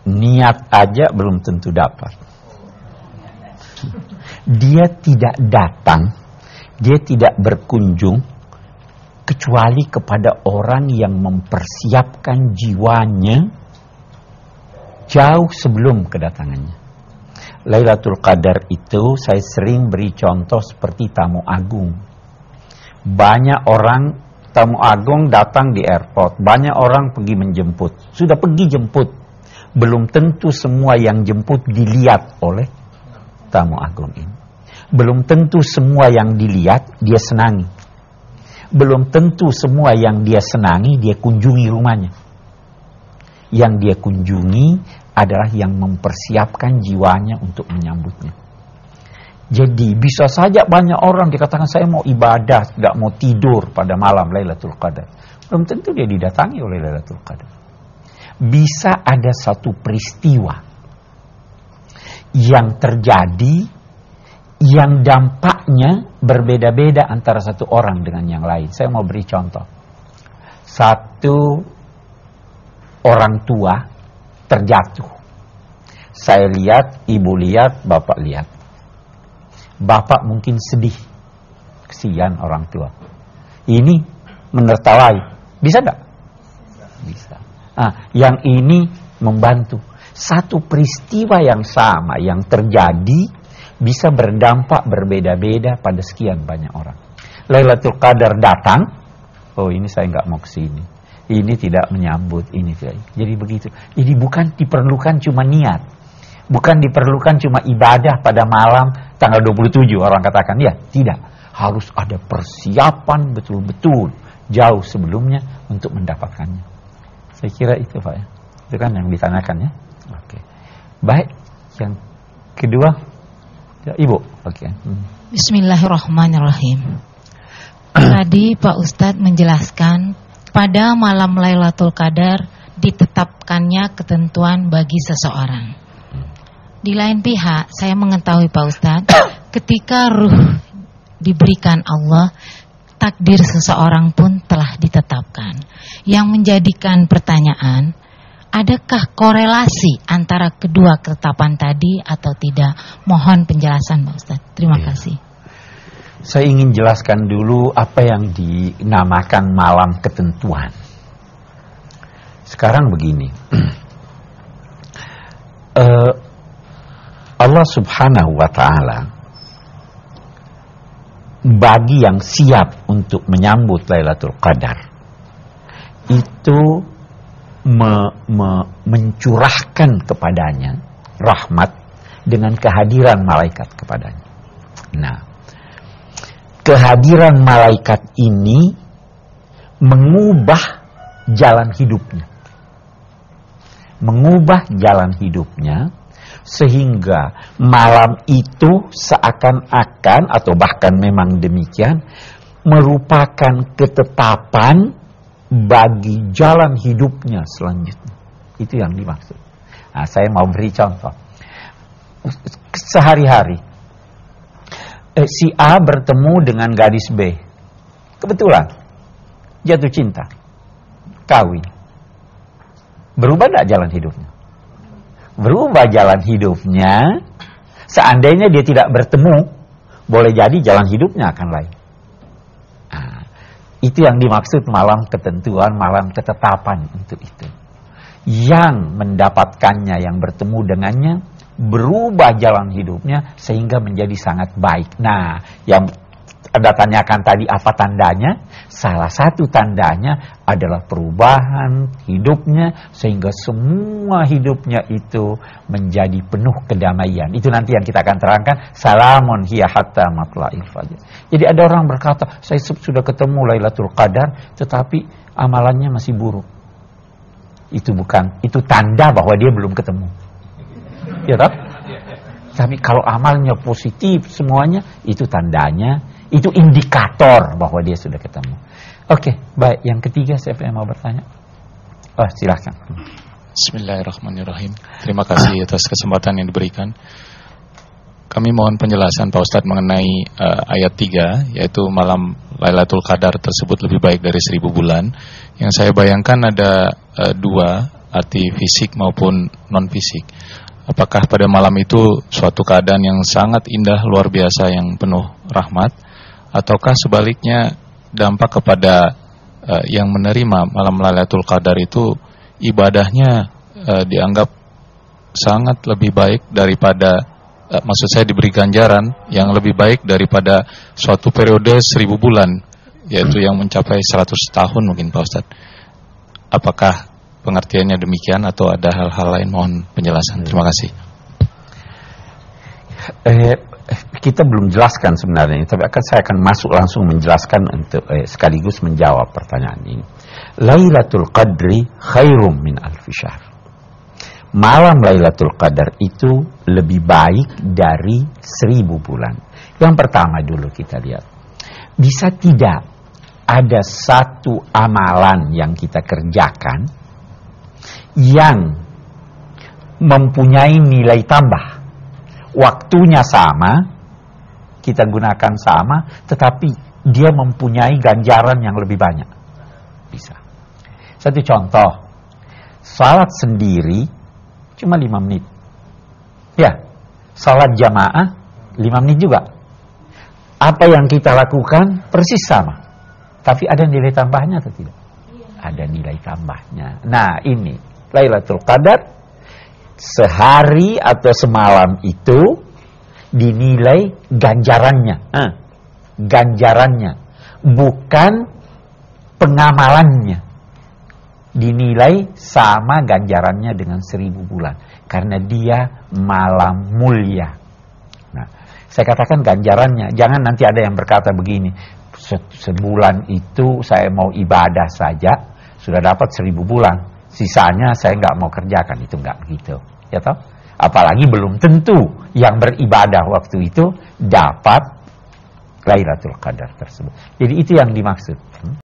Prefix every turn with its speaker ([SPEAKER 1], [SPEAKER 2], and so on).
[SPEAKER 1] niat aja belum tentu dapat. Dia tidak datang, dia tidak berkunjung kecuali kepada orang yang mempersiapkan jiwanya jauh sebelum kedatangannya. Lailatul Qadar itu saya sering beri contoh seperti tamu agung. Banyak orang tamu agung datang di airport, banyak orang pergi menjemput. Sudah pergi jemput, belum tentu semua yang jemput dilihat oleh tamu agung ini. Belum tentu semua yang dilihat dia senangi. Belum tentu semua yang dia senangi dia kunjungi rumahnya. Yang dia kunjungi adalah yang mempersiapkan jiwanya untuk menyambutnya. Jadi bisa saja banyak orang dikatakan saya mau ibadah, tidak mau tidur pada malam Lailatul Qadar. Belum tentu dia didatangi oleh Lailatul Qadar. Bisa ada satu peristiwa yang terjadi yang dampaknya berbeda-beda antara satu orang dengan yang lain. Saya mau beri contoh. Satu orang tua terjatuh. Saya lihat, ibu lihat, bapak lihat. Bapak mungkin sedih. Kesian orang tua. Ini menertawai. Bisa tidak? Bisa. Yang ini membantu. Satu peristiwa yang sama yang terjadi bisa berdampak berbeda-beda pada sekian banyak orang. Lailatul Qadar datang, oh ini saya nggak mau ke sini. Ini tidak menyambut, ini tidak. Jadi begitu. Jadi bukan diperlukan cuma niat. Bukan diperlukan cuma ibadah pada malam tanggal 27 orang katakan. Ya, tidak. Harus ada persiapan betul-betul jauh sebelumnya untuk mendapatkannya. Saya kira itu Pak ya. Itu kan yang ditanyakan ya. Oke. Baik, yang kedua ya, Ibu. Oke.
[SPEAKER 2] Bismillahirrahmanirrahim. Tadi Pak Ustadz menjelaskan pada malam Lailatul Qadar ditetapkannya ketentuan bagi seseorang. Di lain pihak, saya mengetahui Pak Ustadz, ketika ruh diberikan Allah, takdir seseorang pun telah ditetapkan. Yang menjadikan pertanyaan, adakah korelasi antara kedua ketetapan tadi atau tidak? Mohon penjelasan Pak Ustadz. Terima kasih.
[SPEAKER 1] Saya ingin jelaskan dulu apa yang dinamakan malam ketentuan. Sekarang begini. Allah Subhanahu wa ta'ala bagi yang siap untuk menyambut Lailatul Qadar itu mencurahkan kepadanya rahmat dengan kehadiran malaikat kepadanya. Nah, kehadiran malaikat ini mengubah jalan hidupnya. Mengubah jalan hidupnya sehingga malam itu seakan-akan atau bahkan memang demikian merupakan ketetapan bagi jalan hidupnya selanjutnya. Itu yang dimaksud. Nah, saya mau beri contoh. Sehari-hari si A bertemu dengan gadis B. Kebetulan jatuh cinta, kawin. Berubah tidak jalan hidupnya? Berubah jalan hidupnya. Seandainya dia tidak bertemu, boleh jadi jalan hidupnya akan lain. Nah, itu yang dimaksud malam ketentuan, malam ketetapan untuk itu. Yang mendapatkannya, yang bertemu dengannya, berubah jalan hidupnya sehingga menjadi sangat baik. Nah, yang Anda tanyakan tadi apa tandanya? Salah satu tandanya adalah perubahan hidupnya sehingga semua hidupnya itu menjadi penuh kedamaian. Itu nanti yang kita akan terangkan. Salamun hiya hatta matla'il fajr. Jadi ada orang berkata, saya sudah ketemu Lailatul Qadar tetapi amalannya masih buruk. Itu bukan, itu tanda bahwa dia belum ketemu. Ya tak? Tapi kalau amalnya positif semuanya, itu tandanya, itu indikator bahwa dia sudah ketemu. Oke, baik. Yang ketiga, siapa yang mau bertanya? Oh, silakan.
[SPEAKER 3] Bismillahirrahmanirrahim. Terima kasih atas kesempatan yang diberikan. Kami mohon penjelasan Pak Ustadz mengenai ayat 3, yaitu malam Lailatul Qadar tersebut lebih baik dari 1000 bulan. Yang saya bayangkan ada dua arti fisik maupun non-fisik. Apakah pada malam itu suatu keadaan yang sangat indah, luar biasa, yang penuh rahmat, ataukah sebaliknya dampak kepada yang menerima malam Lailatul Qadar itu ibadahnya dianggap sangat lebih baik daripada, maksud saya diberi ganjaran yang lebih baik daripada suatu periode 1000 bulan, yaitu yang mencapai 100 tahun mungkin Pak Ustadz. Apakah pengertiannya demikian atau ada hal-hal lain? Mohon penjelasan. Terima kasih.
[SPEAKER 1] Kita belum jelaskan sebenarnya, tapi saya akan masuk langsung menjelaskan untuk sekaligus menjawab pertanyaan ini. Lailatul Qadri khairum min alfi syahr. Malam Lailatul Qadar itu lebih baik dari 1000 bulan. Yang pertama dulu kita lihat, bisa tidak ada satu amalan yang kita kerjakan yang mempunyai nilai tambah, waktunya sama, kita gunakan sama, tetapi dia mempunyai ganjaran yang lebih banyak. Bisa. Satu contoh, salat sendiri cuma 5 menit. Ya, salat jamaah 5 menit juga. Apa yang kita lakukan persis sama. Tapi ada nilai tambahnya atau tidak? Ada nilai tambahnya. Nah, ini Lailatul Qadar sehari atau semalam itu dinilai ganjarannya. Ganjarannya, bukan pengamalannya. Dinilai sama ganjarannya dengan 1000 bulan karena dia malam mulia. Nah, saya katakan ganjarannya, jangan nanti ada yang berkata begini, sebulan itu saya mau ibadah saja sudah dapat 1000 bulan, sisanya saya nggak mau kerjakan. Itu nggak begitu, ya toh? Apalagi belum tentu yang beribadah waktu itu dapat Lailatul Qadar tersebut. Jadi itu yang dimaksud.